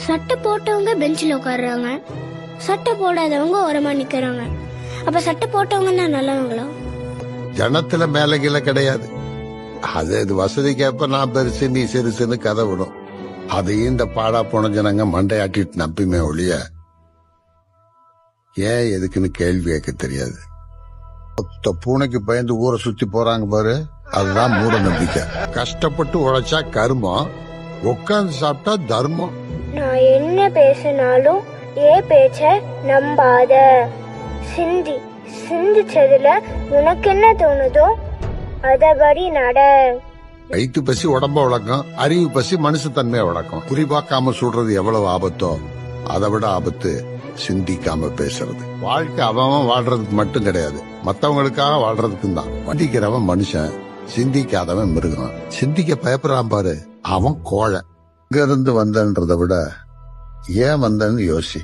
சட்டை போட்டவங்க பெஞ்சில் உட்காடுறாங்க, சட்டை போடாதவங்க ஓரமா நிக்கிறாங்க. அப்ப சட்டை போட்டவங்க தான் நல்லவங்களா? ஜனத்துல மேல கீழே கிடையாது. அது வசதிக்கேற்ப நான் பெருசு நீ சிறுசுன்னு கதை விடும். அதையும் இந்த பாடா போன ஜனங்க மண்டையாட்டிட்டு நம்பிமே ஒழிய ஏன் எதுக்குன்னு கேள்வி கேட்க தெரியாது. பூனைக்கு பயந்து ஊரை சுத்தி போறாங்க பாரு, அதுதான் மூட நம்பிக்கை. கஷ்டப்பட்டு உழைச்சா கர்மம், உட்கார்ந்து சாப்பிட்டா தர்மம். நான் என்ன பேசினாலும் ஏன் பேச்ச நம்பாத. சிந்திச்சதுல உனக்கு என்ன தோணுதோ அதபடி நட. வயிற்று பசி உடம்ப வளர்க்கும், அறிவு பசி மனுஷத்தன்மையை வளர்க்கும். குறிப்பாக்காம சொல்றது எவ்வளவு ஆபத்தோ அதை விட ஆபத்து சிந்திக்காம பேசுறது. வாழ்க்கை அவன் வாழ்றதுக்கு மட்டும் கிடையாது, மத்தவங்களுக்காக வாழ்றதுக்கும் தான். சிந்திக்கிறவன் மனுஷன், சிந்திக்காதவன் மிருகம். சிந்திக்க பயப்படுறான் பாரு, அவன் கோழை. இங்க இருந்து வந்தன்றதை விட ஏன் வந்தன்னு யோசி.